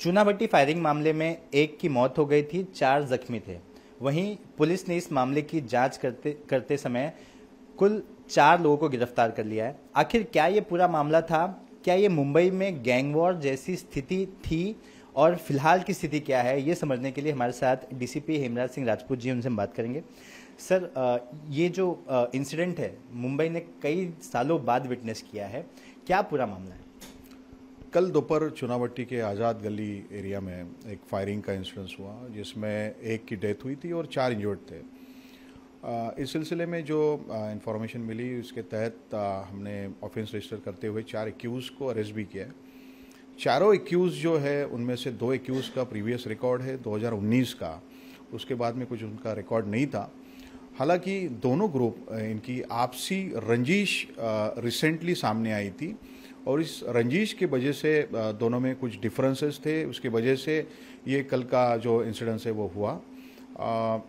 Chunabhatti firing मामले में एक की मौत हो गई थी, 4 जख्मी थे। वहीं पुलिस ने इस मामले की जांच करते समय कुल 4 लोगों को गिरफ्तार कर लिया है। आखिर क्या ये पूरा मामला था? क्या ये मुंबई में गैंग वॉर जैसी स्थिति थी और फिलहाल की स्थिति क्या है, ये समझने के लिए हमारे साथ डीसीपी हेमराज सिंह राजपूत जी, उनसे हम बात करेंगे। सर, ये जो इंसिडेंट है मुंबई ने कई सालों बाद विटनेस किया है, क्या पूरा मामला है? कल दोपहर चूनाभट्टी के आज़ाद गली एरिया में एक फायरिंग का इंसिडेंस हुआ जिसमें एक की डेथ हुई थी और 4 इंजर्ड थे। इस सिलसिले में जो इंफॉर्मेशन मिली उसके तहत हमने ऑफेंस रजिस्टर करते हुए 4 एक्यूज़ को अरेस्ट भी किया है। चारों एक्यूज़ जो है उनमें से 2 एक्यूज़ का प्रीवियस रिकॉर्ड है 2019 का, उसके बाद में कुछ उनका रिकॉर्ड नहीं था। हालांकि दोनों ग्रुप इनकी आपसी रंजिश रिसेंटली सामने आई थी और इस रंजिश की वजह से दोनों में कुछ डिफरेंसेस थे, उसकी वजह से ये कल का जो इंसिडेंस है वो हुआ।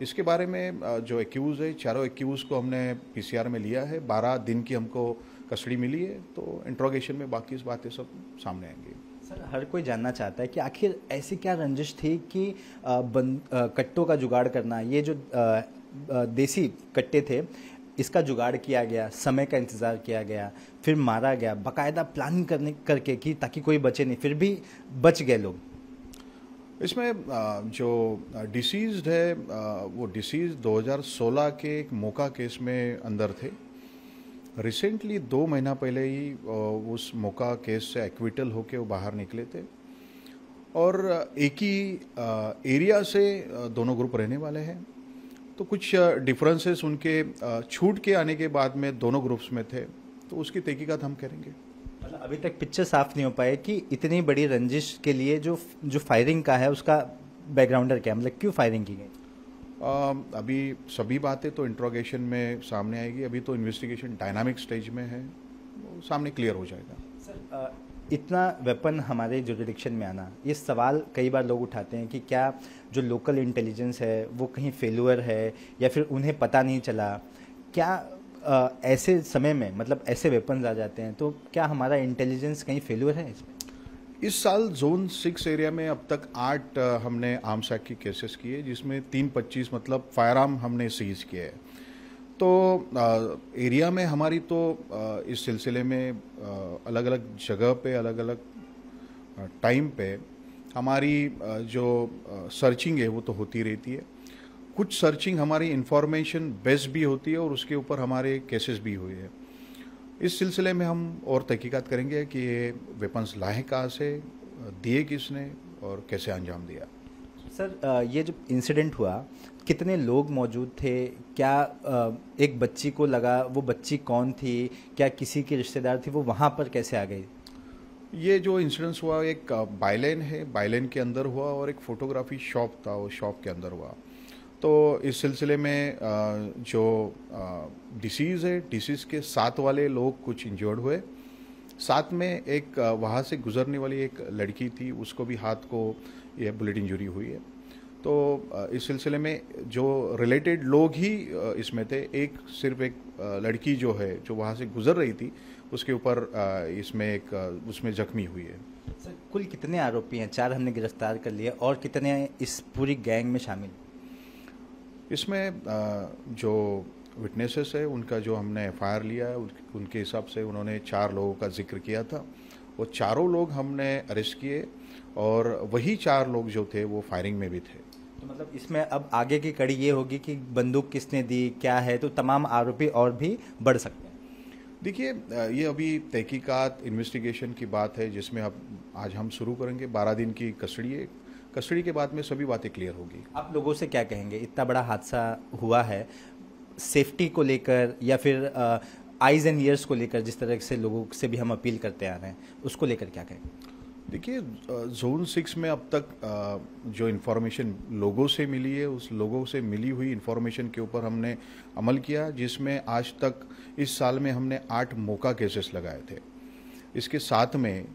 इसके बारे में जो एक्यूज़ है, चारों एक्यूज़ को हमने पीसीआर में लिया है। 12 दिन की हमको कस्टडी मिली है, तो इंट्रोगेशन में बाकी इस बातें सब सामने आएंगी। सर, हर कोई जानना चाहता है कि आखिर ऐसी क्या रंजिश थी कि कट्टों का जुगाड़ करना, ये जो देसी कट्टे थे इसका जुगाड़ किया गया, समय का इंतज़ार किया गया, फिर मारा गया, बाकायदा प्लानिंग करके कि ताकि कोई बचे नहीं, फिर भी बच गए लोग। इसमें जो डिसीज्ड है वो डिसीज 2016 के एक मोका केस में अंदर थे। रिसेंटली 2 महीना पहले ही उस मोका केस से एक्विटल होके वो बाहर निकले थे और एक ही एरिया से दोनों ग्रुप रहने वाले हैं। तो कुछ डिफरेंसेस उनके छूट के आने के बाद में दोनों ग्रुप्स में थे, तो उसकी तहकीकात हम करेंगे। मतलब अभी तक पिक्चर साफ नहीं हो पाए कि इतनी बड़ी रंजिश के लिए जो फायरिंग का है उसका बैकग्राउंडर क्या है, मतलब क्यों फायरिंग की गई? अभी सभी बातें तो इंट्रोगेशन में सामने आएगी। अभी तो इन्वेस्टिगेशन डायनामिक स्टेज में है, वो सामने क्लियर हो जाएगा। सर, इतना वेपन हमारे जुरिडिक्शन में आना, ये सवाल कई बार लोग उठाते हैं कि क्या जो लोकल इंटेलिजेंस है वो कहीं फेल्यूर है या फिर उन्हें पता नहीं चला। क्या ऐसे समय में, मतलब ऐसे वेपन्स आ जाते हैं, तो क्या हमारा इंटेलिजेंस कहीं फेल्यूर है इसमें? इस साल जोन 6 एरिया में अब तक 8 हमने आर्म्स एक्ट की केसेस किए, जिसमें 325 मतलब फायर आर्म हमने सीज किए हैं। तो एरिया में हमारी तो इस सिलसिले में अलग अलग जगह पे अलग अलग टाइम पे हमारी जो सर्चिंग है वो तो होती रहती है। कुछ सर्चिंग हमारी इंफॉर्मेशन बेस्ड भी होती है और उसके ऊपर हमारे केसेस भी हुए हैं। इस सिलसिले में हम और तहकीकात करेंगे कि ये वेपन्स लाए कहाँ से, दिए किसने और कैसे अंजाम दिया। सर, ये जो इंसिडेंट हुआ, कितने लोग मौजूद थे? क्या एक बच्ची को लगा, वो बच्ची कौन थी? क्या किसी के रिश्तेदार थी? वो वहाँ पर कैसे आ गई? ये जो इंसिडेंस हुआ एक बाइलेन है, बाइलेन के अंदर हुआ और एक फोटोग्राफी शॉप था, वो शॉप के अंदर हुआ। तो इस सिलसिले में जो डिसीज़ है, डिसीज़ के साथ वाले लोग कुछ इंजर्ड हुए। साथ में एक वहाँ से गुजरने वाली एक लड़की थी, उसको भी हाथ को ये बुलेट इंजरी हुई है। तो इस सिलसिले में जो रिलेटेड लोग ही इसमें थे। सिर्फ एक लड़की जो है जो वहाँ से गुजर रही थी, उसके ऊपर इसमें उसमें जख्मी हुई है। सर, कुल कितने आरोपी हैं? 4 हमने गिरफ्तार कर लिए, और कितने इस पूरी गैंग में शामिल? इसमें जो विटनेसेस है उनका जो हमने एफआईआर लिया है उनके हिसाब से उन्होंने 4 लोगों का जिक्र किया था। वो चारों लोग हमने अरेस्ट किए और वही 4 लोग जो थे वो फायरिंग में भी थे। तो मतलब इसमें अब आगे की कड़ी ये होगी कि बंदूक किसने दी, क्या है, तो तमाम आरोपी और भी बढ़ सकते हैं। देखिए, ये अभी तहकीकात इन्वेस्टिगेशन की बात है जिसमें अब आज हम शुरू करेंगे। 12 दिन की कस्टडी है, कस्टडी के बाद में सभी बातें क्लियर होगी। आप लोगों से क्या कहेंगे? इतना बड़ा हादसा हुआ है, सेफ्टी को लेकर या फिर आइज एंड ईयर्स को लेकर, जिस तरह से लोगों से भी हम अपील करते आ रहे हैं, उसको लेकर क्या कहेंगे? देखिए, जोन 6 में अब तक जो इन्फॉर्मेशन लोगों से मिली है, उस लोगों से मिली हुई इन्फॉर्मेशन के ऊपर हमने अमल किया, जिसमें आज तक इस साल में हमने 8 मोका केसेस लगाए थे। इसके साथ में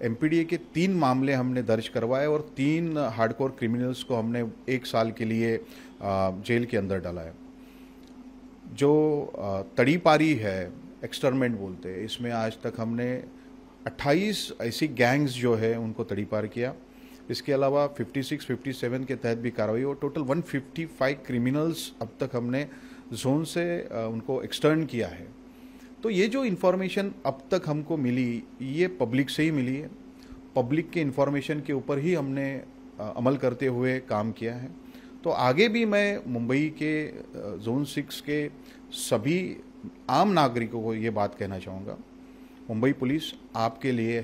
एमपीडीए के 3 मामले हमने दर्ज करवाए और 3 हार्डकोर क्रिमिनल्स को हमने 1 साल के लिए जेल के अंदर डाला है। जो तड़ीपारी है, एक्सटर्नमेंट बोलते हैं, इसमें आज तक हमने 28 ऐसी गैंग्स जो है उनको तड़ीपार किया, इसके अलावा 56, 57 के तहत भी कार्रवाई और टोटल 155 क्रिमिनल्स अब तक हमने जोन से उनको एक्सटर्न किया है। तो ये जो इन्फॉर्मेशन अब तक हमको मिली ये पब्लिक से ही मिली है। पब्लिक के इन्फॉर्मेशन के ऊपर ही हमने अमल करते हुए काम किया है। तो आगे भी मैं मुंबई के जोन 6 के सभी आम नागरिकों को ये बात कहना चाहूँगा, मुंबई पुलिस आपके लिए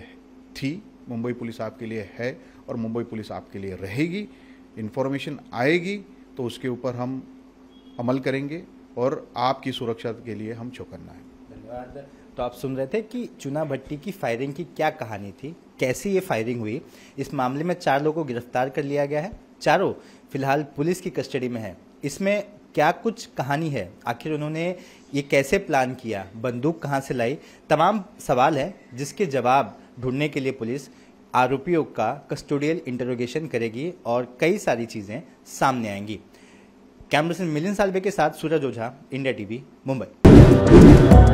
थी, मुंबई पुलिस आपके लिए है और मुंबई पुलिस आपके लिए रहेगी। इन्फॉर्मेशन आएगी तो उसके ऊपर हम अमल करेंगे और आपकी सुरक्षा के लिए हम चौकन्ना है। धन्यवाद। तो आप सुन रहे थे कि चुना भट्टी की फायरिंग की क्या कहानी थी, कैसे ये फायरिंग हुई। इस मामले में 4 लोगों को गिरफ्तार कर लिया गया है, चारों फिलहाल पुलिस की कस्टडी में है। इसमें क्या कुछ कहानी है, आखिर उन्होंने ये कैसे प्लान किया, बंदूक कहाँ से लाई, तमाम सवाल है जिसके जवाब ढूंढने के लिए पुलिस आरोपियों का कस्टोडियल इंटरोगेशन करेगी और कई सारी चीजें सामने आएंगी। कैमरा पर्सन मिलिंद सालवे के साथ सूरज ओझा, इंडिया टीवी, मुंबई।